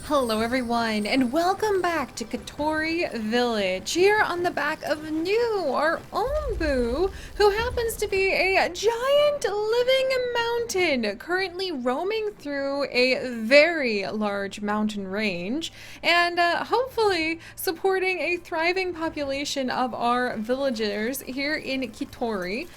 Hello everyone, and welcome back to Katori Village, here on the back of New, our Ombu, who happens to be a giant living mountain, currently roaming through a very large mountain range, and hopefully supporting a thriving population of our villagers here in Kitori.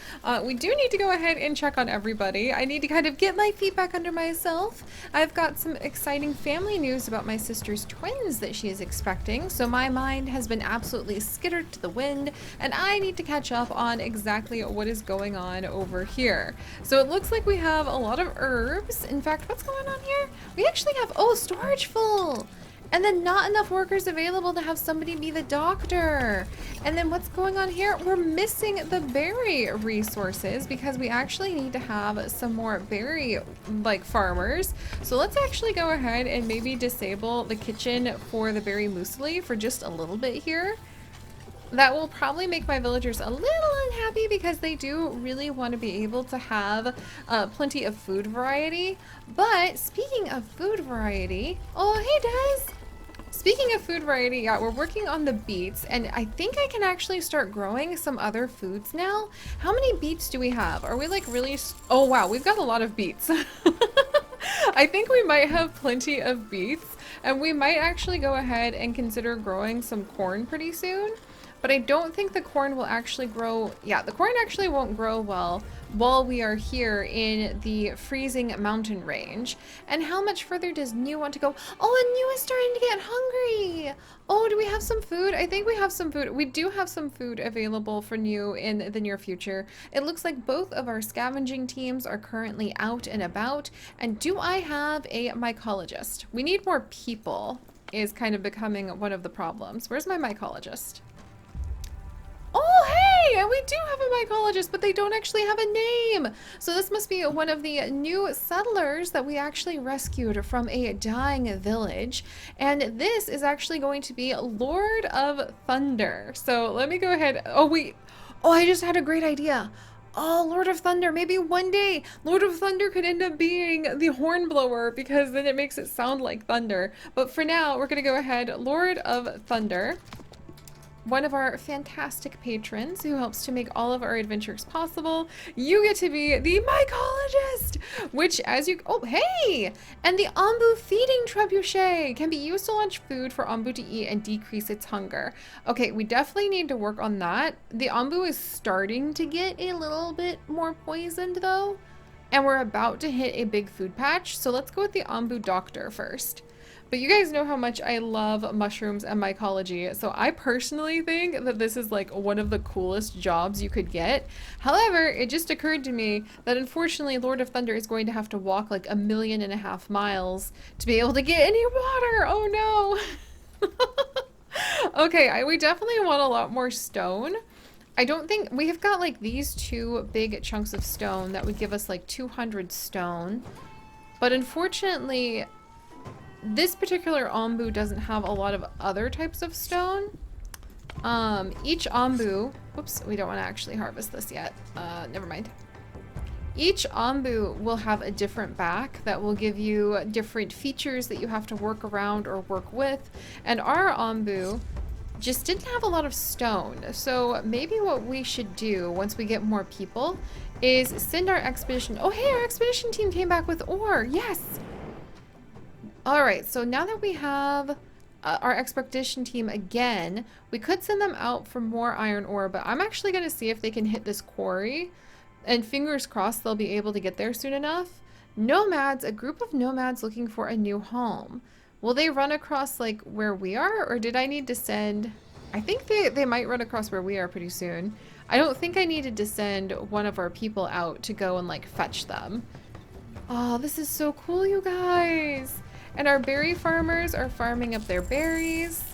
We do need to go ahead and check on everybody. I need to kind of get my feet back under myself. I've got some exciting family news about my sister's twins that she is expecting, so my mind has been absolutely skittered to the wind, and I need to catch up on exactly what is going on over here. So it looks like we have a lot of herbs. In fact, what's going on here? We actually have, oh, storage full! And then not enough workers available to have somebody be the doctor. And then what's going on here? We're missing the berry resources because we actually need to have some more berry farmers. So let's actually go ahead and maybe disable the kitchen for the berry muesli for just a little bit here. That will probably make my villagers a little unhappy because they do really want to be able to have plenty of food variety. But speaking of food variety, oh hey Des! Speaking of food variety, yeah, we're working on the beets, and I think I can actually start growing some other foods now. How many beets do we have? Are we like really... Oh wow, we've got a lot of beets. I think we might have plenty of beets, and we might actually go ahead and consider growing some corn pretty soon. But I don't think the corn will actually grow. Yeah, the corn actually won't grow well while we are here in the freezing mountain range. And how much further does New want to go? Oh, and New is starting to get hungry. Oh, do we have some food? I think we have some food. We do have some food available for New in the near future. It looks like both of our scavenging teams are currently out and about. And do I have a mycologist? We need more people is kind of becoming one of the problems. Where's my mycologist? Oh, hey! And we do have a mycologist, but they don't actually have a name. So this must be one of the new settlers that we actually rescued from a dying village. And this is actually going to be Lord of Thunder. So let me go ahead. Oh, wait. Oh, I just had a great idea. Oh, Lord of Thunder. Maybe one day Lord of Thunder could end up being the hornblower because then it makes it sound like thunder. But for now, we're going to go ahead. Lord of Thunder. One of our fantastic patrons who helps to make all of our adventures possible. You get to be the mycologist, which as you, oh, hey! And the Ombu feeding trebuchet can be used to launch food for Ombu to eat and decrease its hunger. Okay, we definitely need to work on that. The Ombu is starting to get a little bit more poisoned though, and we're about to hit a big food patch. So let's go with the Ombu doctor first. But you guys know how much I love mushrooms and mycology, so I personally think that this is like one of the coolest jobs you could get. However, it just occurred to me that unfortunately Lord of Thunder is going to have to walk like 1.5 million miles to be able to get any water. Oh no. Okay, we definitely want a lot more stone. I don't think we have got like these 2 big chunks of stone that would give us like 200 stone. But unfortunately, this particular Ombu doesn't have a lot of other types of stone. Each Ombu, whoops, we don't want to actually harvest this yet. Never mind. Each Ombu will have a different back that will give you different features that you have to work around or work with. And our Ombu just didn't have a lot of stone. So maybe what we should do once we get more people is send our expedition. Oh, hey, our expedition team came back with ore. Yes. All right, so now that we have our expedition team again, we could send them out for more iron ore, but I'm actually going to see if they can hit this quarry, and fingers crossed they'll be able to get there soon enough. Nomads, a group of nomads looking for a new home. Will they run across like where we are, or did I need to send... I think they might run across where we are pretty soon. I don't think I needed to send one of our people out to go and like fetch them. Oh, this is so cool, you guys. And our berry farmers are farming up their berries.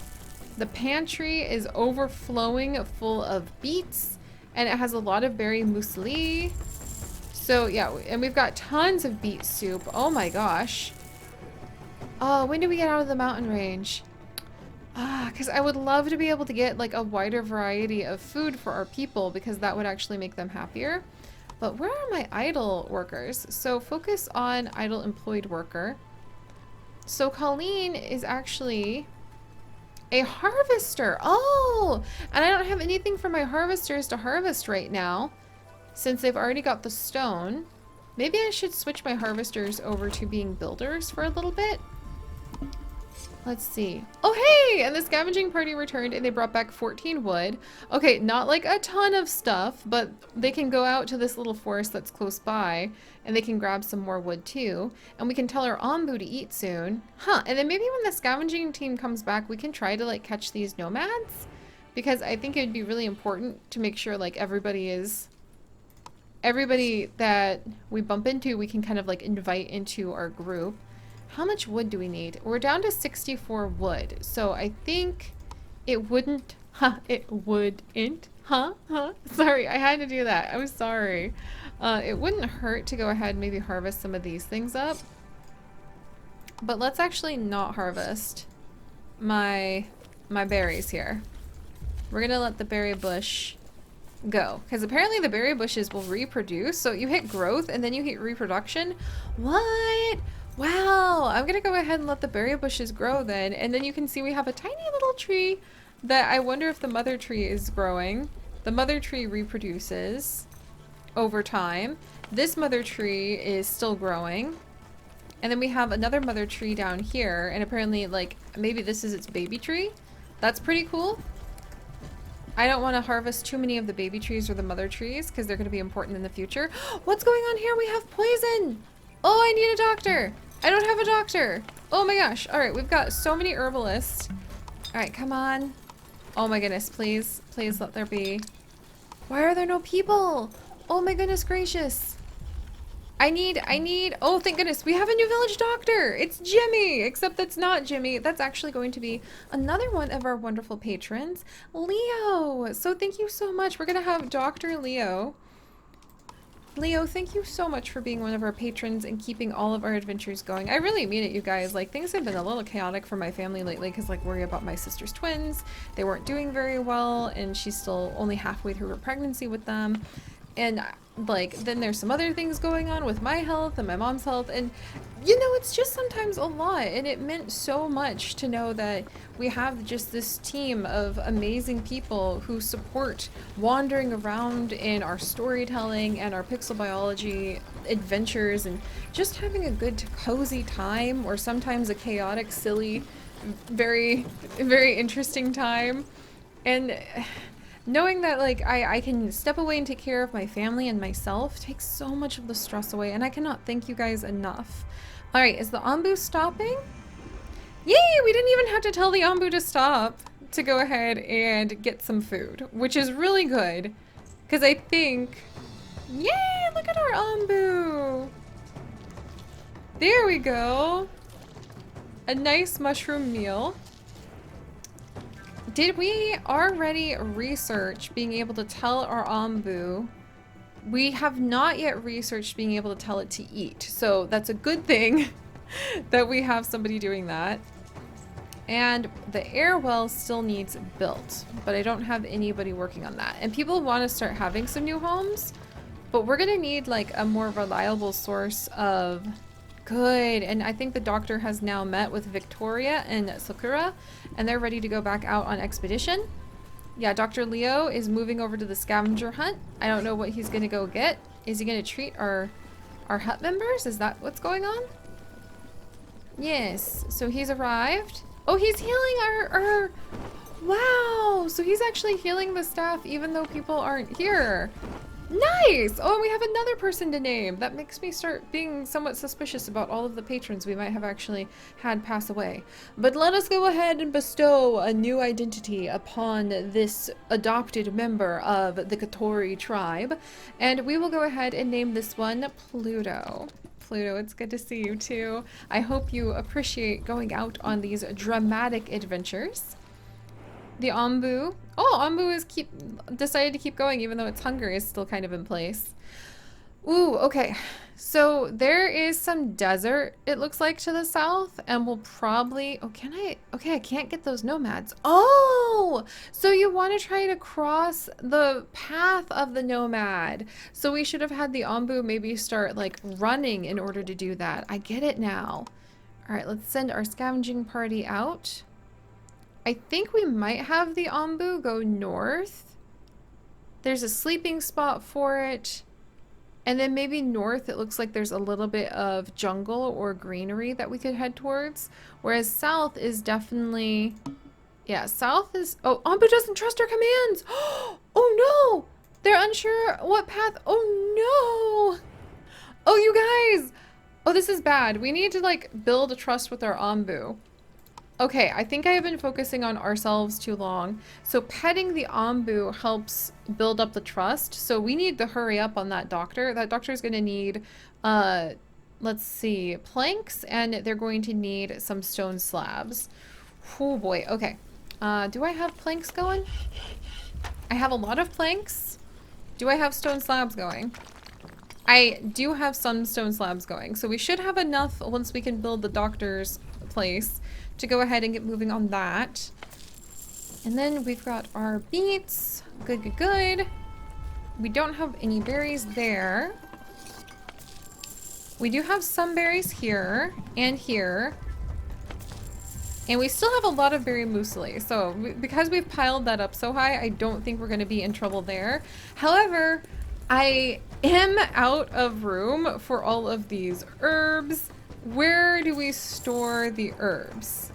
The pantry is overflowing full of beets, and it has a lot of berry muesli. So yeah, and we've got tons of beet soup. Oh my gosh. Oh, when do we get out of the mountain range? Because I would love to be able to get like a wider variety of food for our people, because that would actually make them happier. But where are my idle workers? So focus on idle employed worker. So Colleen is actually a harvester. Oh, and I don't have anything for my harvesters to harvest right now since they've already got the stone. Maybe I should switch my harvesters over to being builders for a little bit. Let's see. Oh, hey! And the scavenging party returned and they brought back 14 wood. Okay, not like a ton of stuff, but they can go out to this little forest that's close by and they can grab some more wood too. And we can tell our Ombu to eat soon. Huh, and then maybe when the scavenging team comes back, we can try to like catch these nomads, because I think it would be really important to make sure like everybody that we bump into, we can kind of like invite into our group. How much wood do we need? We're down to 64 wood. So I think it wouldn't, it wouldn't, sorry, I had to do that. I'm sorry. It wouldn't hurt to go ahead and maybe harvest some of these things up. But let's actually not harvest my berries here. We're gonna let the berry bush go, because apparently the berry bushes will reproduce. So you hit growth and then you hit reproduction. What? Wow, I'm gonna go ahead and let the berry bushes grow then, and then you can see we have a tiny little tree that I wonder if the mother tree is growing. The mother tree reproduces over time. This mother tree is still growing. And then we have another mother tree down here, and apparently like maybe this is its baby tree. That's pretty cool. I don't want to harvest too many of the baby trees or the mother trees because they're going to be important in the future. What's going on here? We have poison. Oh, I need a doctor. I don't have a doctor. Oh my gosh. All right, we've got so many herbalists. All right, come on. Oh my goodness, please. Please let there be. Why are there no people? Oh my goodness gracious. I need, oh thank goodness, we have a new village doctor. It's Jimmy, except that's not Jimmy. That's actually going to be another one of our wonderful patrons, Leo. So thank you so much. We're gonna have Dr. Leo. Leo, thank you so much for being one of our patrons and keeping all of our adventures going. I really mean it, you guys. Like, things have been a little chaotic for my family lately because, like, worry about my sister's twins. They weren't doing very well, and she's still only halfway through her pregnancy with them. And, like, then there's some other things going on with my health and my mom's health. And, you know, it's just sometimes a lot. And it meant so much to know that we have just this team of amazing people who support wandering around in our storytelling and our pixel biology adventures and just having a good, cozy time, or sometimes a chaotic, silly, very, very interesting time. And knowing that, like, I can step away and take care of my family and myself takes so much of the stress away, and I cannot thank you guys enough. Alright, is the Ombu stopping? Yay! We didn't even have to tell the Ombu to stop to go ahead and get some food, which is really good, because I think... Yay! Look at our Ombu! There we go! A nice mushroom meal. Did we already research being able to tell our Ombu? We have not yet researched being able to tell it to eat, so that's a good thing that we have somebody doing that. And the air well still needs built, but I don't have anybody working on that. And people want to start having some new homes, but we're gonna need like a more reliable source of... Good, and I think the doctor has now met with Victoria and Sakura, and they're ready to go back out on expedition. Yeah, Dr. Leo is moving over to the scavenger hunt. I don't know what he's gonna go get. Is he gonna treat our hut members? Is that what's going on? Yes, so he's arrived. Oh, he's healing our... Wow, so he's actually healing the staff even though people aren't here. Nice! Oh, and we have another person to name. That makes me start being somewhat suspicious about all of the patrons we might have actually had pass away. But let us go ahead and bestow a new identity upon this adopted member of the Katori tribe. And we will go ahead and name this one Pluto. Pluto, it's good to see you too. I hope you appreciate going out on these dramatic adventures. The Ombu. Oh, Ombu is decided to keep going even though its hunger is still kind of in place. Ooh, okay. So there is some desert, it looks like, to the south, and we'll probably... Oh, can I... Okay, I can't get those nomads. Oh! So you want to try to cross the path of the nomad. So we should have had the Ombu maybe start, like, running in order to do that. I get it now. All right, let's send our scavenging party out. I think we might have the Ombu go north. There's a sleeping spot for it. And then maybe north, it looks like there's a little bit of jungle or greenery that we could head towards. Whereas south is definitely... Yeah, south is... Oh, Ombu doesn't trust our commands! Oh no! They're unsure what path... Oh no! Oh, you guys! Oh, this is bad. We need to, like, build a trust with our Ombu. Okay, I think I have been focusing on ourselves too long. So petting the Ombu helps build up the trust. So we need to hurry up on that doctor. That doctor is going to need, let's see, planks, and they're going to need some stone slabs. Oh boy, okay. Do I have planks going? I have a lot of planks. Do I have stone slabs going? I do have some stone slabs going. So we should have enough once we can build the doctor's place to go ahead and get moving on that. And then we've got our beets. Good, good, good. We don't have any berries there. We do have some berries here and here. And we still have a lot of berry muesli. So because we've piled that up so high, I don't think we're going to be in trouble there. However, I am out of room for all of these herbs. Where do we store the herbs?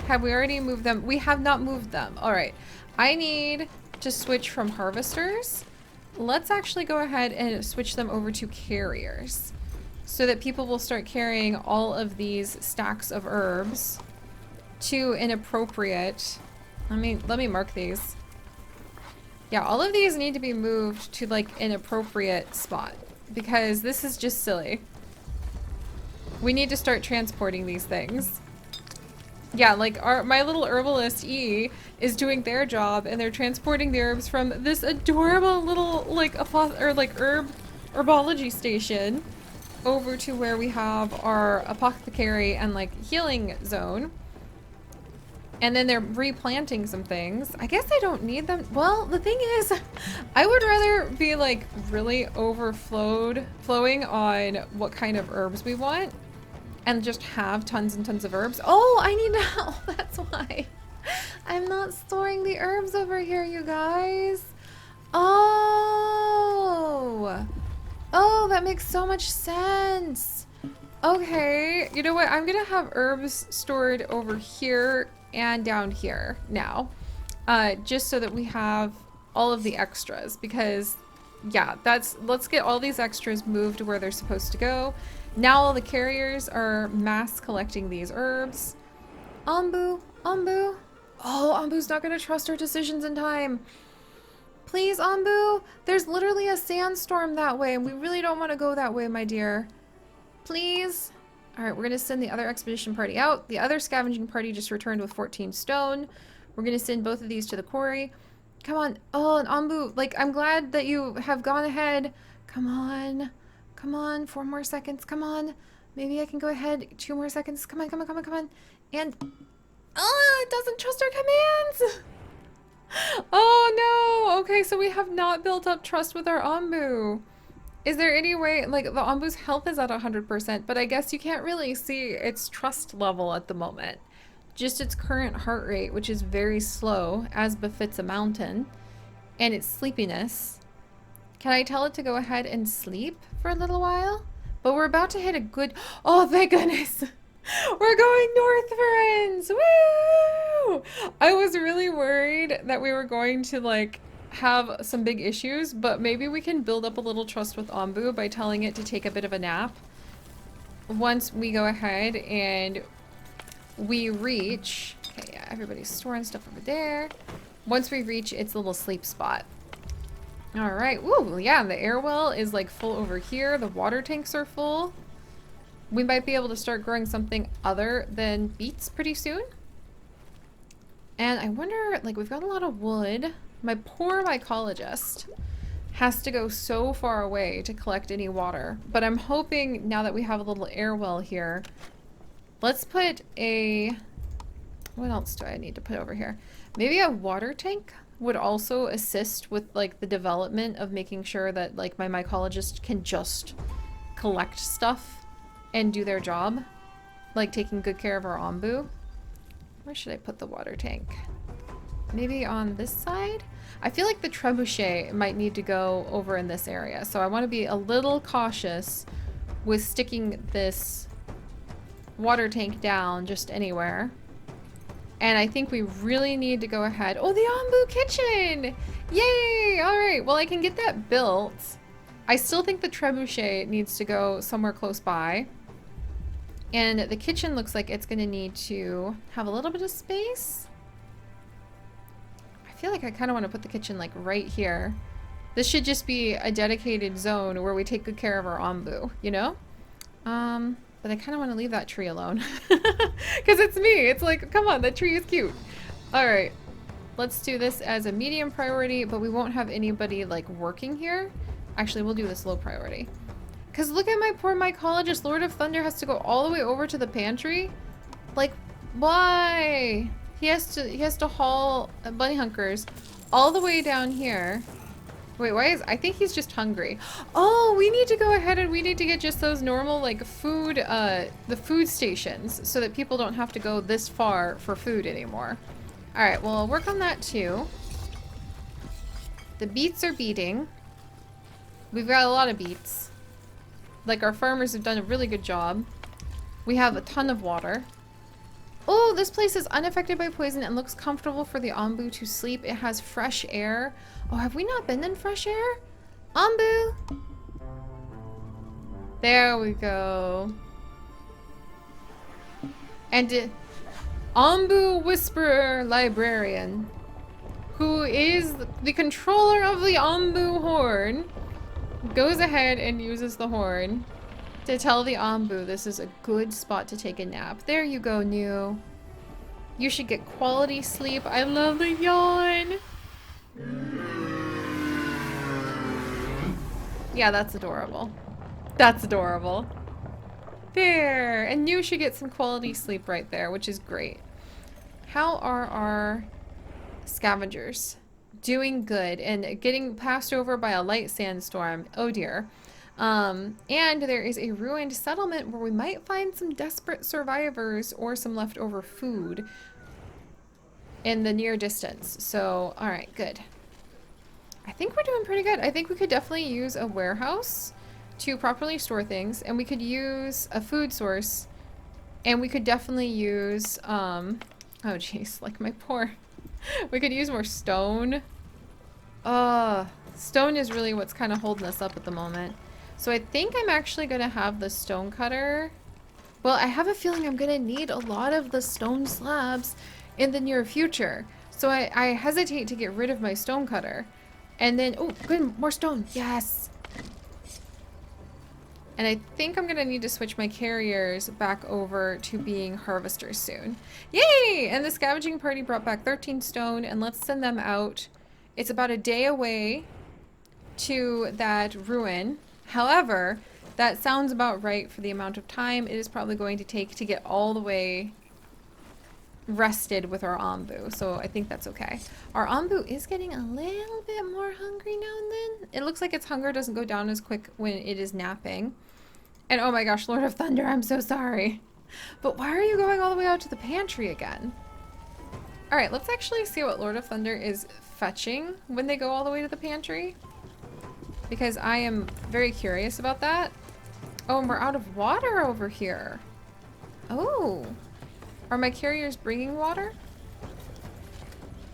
Have we already moved them? We have not moved them. All right. I need to switch from harvesters. Let's actually go ahead and switch them over to carriers so that people will start carrying all of these stacks of herbs to an appropriate... Let me mark these. Yeah, all of these need to be moved to like an appropriate spot because this is just silly. We need to start transporting these things. Yeah, like my little herbalist E is doing their job and they're transporting the herbs from this adorable little like herbology station over to where we have our apothecary and like healing zone. And then they're replanting some things. I guess I don't need them. Well, the thing is, I would rather be like really flowing on what kind of herbs we want and just have tons and tons of herbs. Oh, I need to, oh, that's why. I'm not storing the herbs over here, you guys. Oh. Oh, that makes so much sense. Okay, you know what? I'm gonna have herbs stored over here and down here now, just so that we have all of the extras because yeah, let's get all these extras moved where they're supposed to go. Now all the carriers are mass collecting these herbs. Ombu. Oh, Ombu's not gonna trust our decisions in time. Please, Ombu, there's literally a sandstorm that way and we really don't want to go that way, my dear. Please. All right, we're going to send the other expedition party out. The other scavenging party just returned with 14 stone. We're going to send both of these to the quarry. Come on. Oh, and Ombu, like, I'm glad that you have gone ahead. Come on. Come on. 4 more seconds. Come on. Maybe I can go ahead. 2 more seconds. Come on, come on, come on, come on. And, oh, it doesn't trust our commands. Oh, no. Okay, so we have not built up trust with our Ombu. Is there any way, like, the Ombu's health is at 100%, but I guess you can't really see its trust level at the moment. Just its current heart rate, which is very slow, as befits a mountain, and its sleepiness. Can I tell it to go ahead and sleep for a little while? But we're about to hit a good... Oh, thank goodness! We're going north, friends! Woo! I was really worried that we were going to, like, have some big issues, but maybe we can build up a little trust with Ombu by telling it to take a bit of a nap. Once we go ahead and we reach... Okay, yeah, everybody's storing stuff over there. Once we reach its little sleep spot. Alright, ooh, yeah, the air well is like full over here. The water tanks are full. We might be able to start growing something other than beets pretty soon. And I wonder, like, we've got a lot of wood. My poor mycologist has to go so far away to collect any water. But I'm hoping now that we have a little air well here, let's put a... What else do I need to put over here? Maybe a water tank would also assist with like the development of making sure that like my mycologist can just collect stuff and do their job. like taking good care of our Ombu. Where should I put the water tank? Maybe on this side? I feel like the trebuchet might need to go over in this area, so I want to be a little cautious with sticking this water tank down just anywhere. And I think we really need to go ahead. Oh, the Ombu kitchen! Yay! Alright, well I can get that built. I still think the trebuchet needs to go somewhere close by. And the kitchen looks like it's going to need to have a little bit of space. I feel like I kind of want to put the kitchen like right here. This should just be a dedicated zone where we take good care of our Ombu, you know? But I kind of want to leave that tree alone. Because it's me. It's like, come on, that tree is cute. Alright. Let's do this as a medium priority, but we won't have anybody like working here. Actually, we'll do this low priority. Because look at my poor mycologist. Lord of Thunder has to go all the way over to the pantry. Like, why? He has to haul bunny hunkers all the way down here. Wait, why is... I think he's just hungry. Oh, we need to go ahead and we need to get just those normal, like, food, the food stations so that people don't have to go this far for food anymore. Alright, well, I'll work on that too. The beets are beating. We've got a lot of beets. Like, our farmers have done a really good job. We have a ton of water. Oh, this place is unaffected by poison and looks comfortable for the Ombu to sleep. It has fresh air. Oh, have we not been in fresh air? Ombu! There we go. And Ombu Whisperer Librarian, who is the controller of the Ombu horn, goes ahead and uses the horn to tell the Ombu this is a good spot to take a nap. There you go, New. You should get quality sleep. I love the yawn. Yeah, that's adorable. That's adorable. There. And New should get some quality sleep right there, which is great. How are our scavengers? Doing good and getting passed over by a light sandstorm. Oh dear. And there is a ruined settlement where we might find some desperate survivors or some leftover food in the near distance. So, alright, good. I think we're doing pretty good. I think we could definitely use a warehouse to properly store things, and we could use a food source, and we could definitely use, oh jeez, like my poor... We could use more stone. Stone is really what's kind of holding us up at the moment. So I think I'm actually going to have the stone cutter. Well, I have a feeling I'm going to need a lot of the stone slabs in the near future. So I hesitate to get rid of my stone cutter. And then, oh, good, more stone. Yes. And I think I'm going to need to switch my carriers back over to being harvesters soon. Yay! And the scavenging party brought back 13 stone, and let's send them out. It's about a day away to that ruin. However, that sounds about right for the amount of time it is probably going to take to get all the way rested with our Ombu. So I think that's okay. Our Ombu is getting a little bit more hungry now and then. It looks like its hunger doesn't go down as quick when it is napping. And oh my gosh, Lord of Thunder, I'm so sorry. But why are you going all the way out to the pantry again? Alright, let's actually see what Lord of Thunder is fetching when they go all the way to the pantry. Because I am very curious about that. Oh, and we're out of water over here. Oh. Are my carriers bringing water?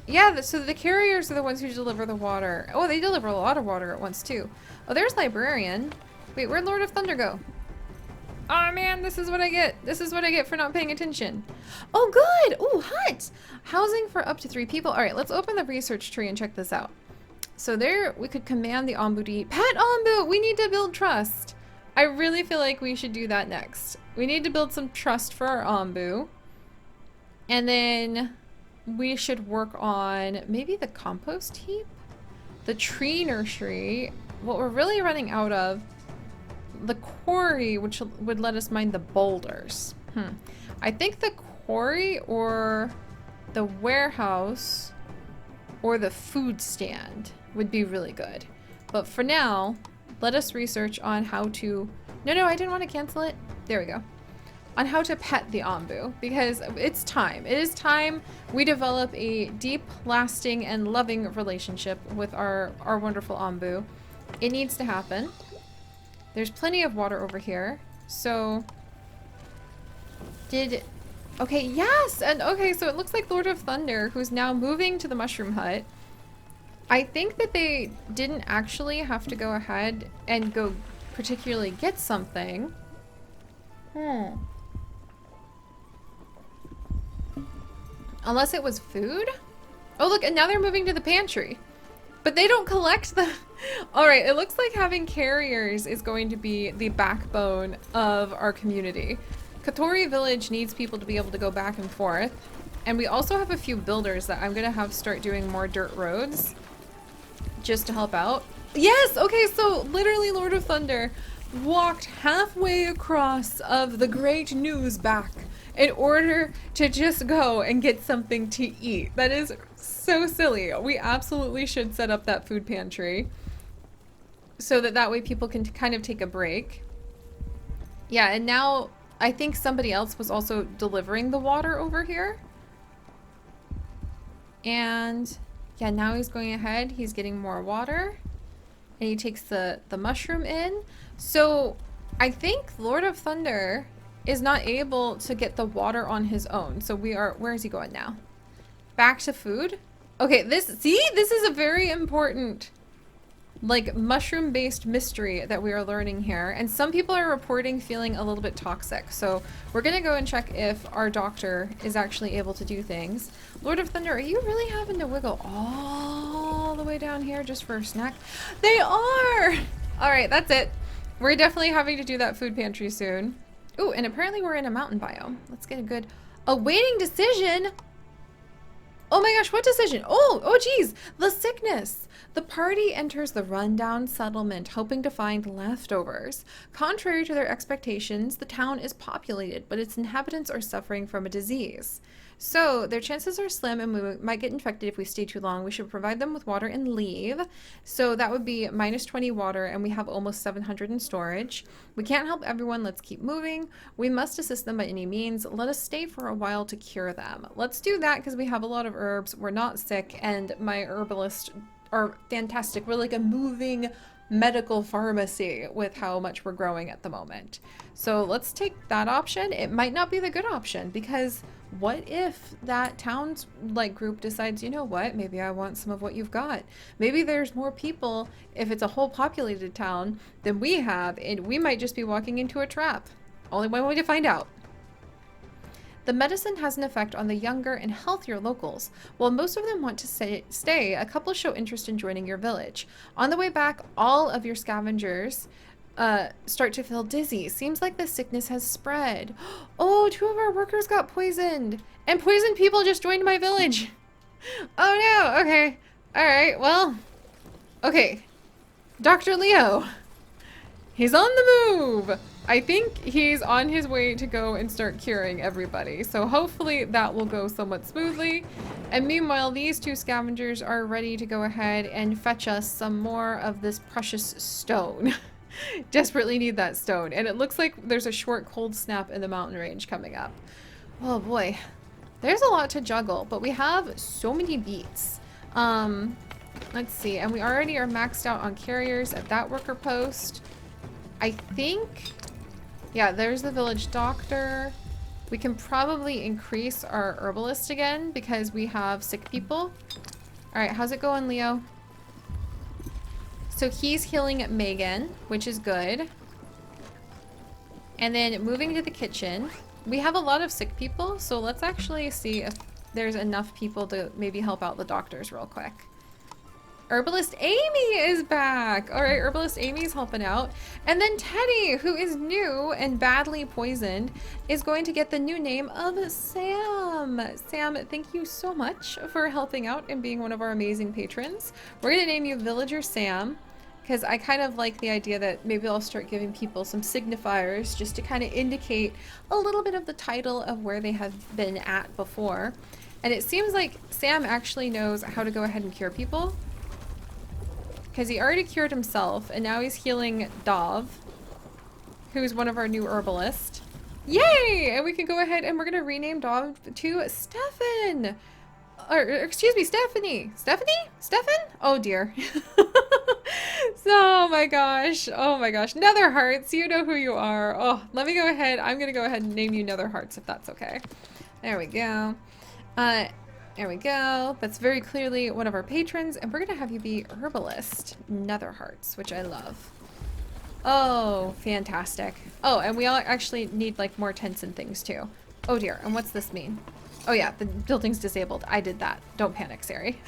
Yeah, so the carriers are the ones who deliver the water. Oh, they deliver a lot of water at once too. Oh, there's Librarian. Wait, where'd Lord of Thunder go? Oh man, this is what I get. This is what I get for not paying attention. Oh, good. Oh, hut. Housing for up to 3 people. All right, let's open the research tree and check this out. So there, we could command the Ombu to eat. Pet Ombu, we need to build trust. I really feel like we should do that next. We need to build some trust for our Ombu. And then we should work on maybe the compost heap, the tree nursery. What we're really running out of, the quarry, which would let us mine the boulders. I think the quarry or the warehouse or the food stand would be really good. But for now, let us research on how to... No, I didn't want to cancel it. There we go. on how to pet the Ombu, because it's time. It is time we develop a deep, lasting, and loving relationship with our wonderful Ombu. It needs to happen. There's plenty of water over here. So, okay, yes! And okay, so it looks like Lord of Thunder, who's now moving to the Mushroom Hut. I think that they didn't actually have to go ahead and go particularly get something. Unless it was food? Oh, look, and now they're moving to the pantry. But they don't collect the... Alright, it looks like having carriers is going to be the backbone of our community. Kotori Village needs people to be able to go back and forth. And we also have a few builders that I'm going to have start doing more dirt roads. Just to help out. Yes! Okay, so literally Lord of Thunder walked halfway across of the great news back in order to just go and get something to eat. That is so silly. We absolutely should set up that food pantry so that way people can kind of take a break. Yeah, and now I think somebody else was also delivering the water over here. And yeah, now he's going ahead. He's getting more water. And he takes the mushroom in. So I think Lord of Thunder is not able to get the water on his own. So where is he going now? Back to food? Okay, this is a very important, like, mushroom-based mystery that we are learning here. And some people are reporting feeling a little bit toxic. So we're gonna go and check if our doctor is actually able to do things. Lord of Thunder, are you really having to wiggle all the way down here just for a snack? They are! All right, that's it. We're definitely having to do that food pantry soon. Ooh, and apparently we're in a mountain biome. Let's get a good... Awaiting decision? Oh my gosh, what decision? Oh geez, the sickness. The party enters the rundown settlement hoping to find leftovers. Contrary to their expectations, the town is populated, but its inhabitants are suffering from a disease. So their chances are slim and we might get infected if we stay too long. We should provide them with water and leave. So that would be -20 water and we have almost 700 in storage. We can't help everyone. Let's keep moving. We must assist them by any means. Let us stay for a while to cure them. Let's do that because we have a lot of herbs. We're not sick and my herbalists are fantastic. We're like a moving medical pharmacy with how much we're growing at the moment. So let's take that option. It might not be the good option because what if that town's like group decides, you know what, maybe I want some of what you've got. Maybe there's more people if it's a whole populated town than we have and we might just be walking into a trap. Only one way to find out. The medicine has an effect on the younger and healthier locals. While most of them want to stay, a couple show interest in joining your village. On the way back, all of your scavengers start to feel dizzy. Seems like the sickness has spread. Oh, 2 of our workers got poisoned. And poisoned people just joined my village. Oh no, okay. Alright, well. Okay. Dr. Leo. He's on the move. I think he's on his way to go and start curing everybody. So hopefully that will go somewhat smoothly. And meanwhile, these 2 scavengers are ready to go ahead and fetch us some more of this precious stone. Desperately need that stone. And it looks like there's a short cold snap in the mountain range coming up. Oh boy. There's a lot to juggle, but we have so many beats. Let's see. And we already are maxed out on carriers at that worker post. I think... Yeah, there's the village doctor. We can probably increase our herbalist again because we have sick people. Alright, how's it going, Leo? So he's healing Megan, which is good. And then moving to the kitchen. We have a lot of sick people, so let's actually see if there's enough people to maybe help out the doctors real quick. Herbalist Amy is back! Alright, Herbalist Amy's helping out. And then Teddy, who is new and badly poisoned, is going to get the new name of Sam. Sam, thank you so much for helping out and being one of our amazing patrons. We're going to name you Villager Sam, because I kind of like the idea that maybe I'll start giving people some signifiers just to kind of indicate a little bit of the title of where they have been at before. And it seems like Sam actually knows how to go ahead and cure people. Because he already cured himself, and now he's healing Dov, who's one of our new herbalists. Yay! And we can go ahead and we're gonna rename dog to Stefan. Or excuse me, Stephanie. Stephanie? Stefan? Oh dear. Oh my gosh. Oh my gosh. Nether Hearts, you know who you are. Oh, let me go ahead. I'm gonna go ahead and name you Nether Hearts if that's okay. There we go. Uh, there we go. That's very clearly one of our patrons, and we're gonna have you be Herbalist Nether Hearts, which I love. Oh, fantastic. Oh, and we all actually need like more tents and things too. Oh dear, and what's this mean? Oh yeah, the building's disabled. I did that. Don't panic, Seri.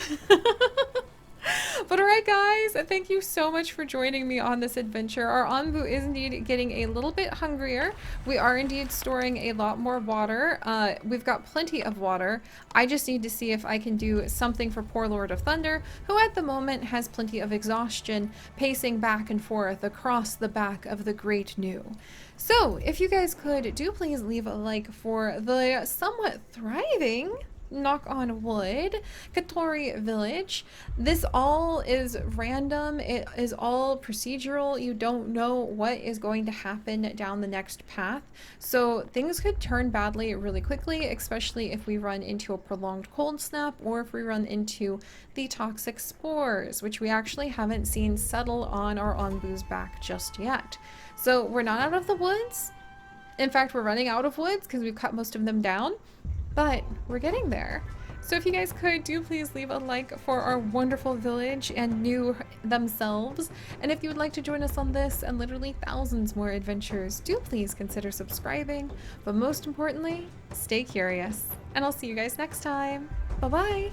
But alright guys, thank you so much for joining me on this adventure. Our Ombu is indeed getting a little bit hungrier. We are indeed storing a lot more water. We've got plenty of water. I just need to see if I can do something for poor Lord of Thunder, who at the moment has plenty of exhaustion, pacing back and forth across the back of the Great New. So, if you guys could, do please leave a like for the somewhat thriving, knock on wood, Katori village. This all is random. It is all procedural. You don't know what is going to happen down the next path. So things could turn badly really quickly, especially if we run into a prolonged cold snap or if we run into the toxic spores, which we actually haven't seen settle on our Ombu's back just yet. So we're not out of the woods. In fact, we're running out of woods because we've cut most of them down. But we're getting there. So if you guys could, do please leave a like for our wonderful village and new themselves. And if you would like to join us on this and literally thousands more adventures, do please consider subscribing. But most importantly, stay curious. And I'll see you guys next time. Bye-bye.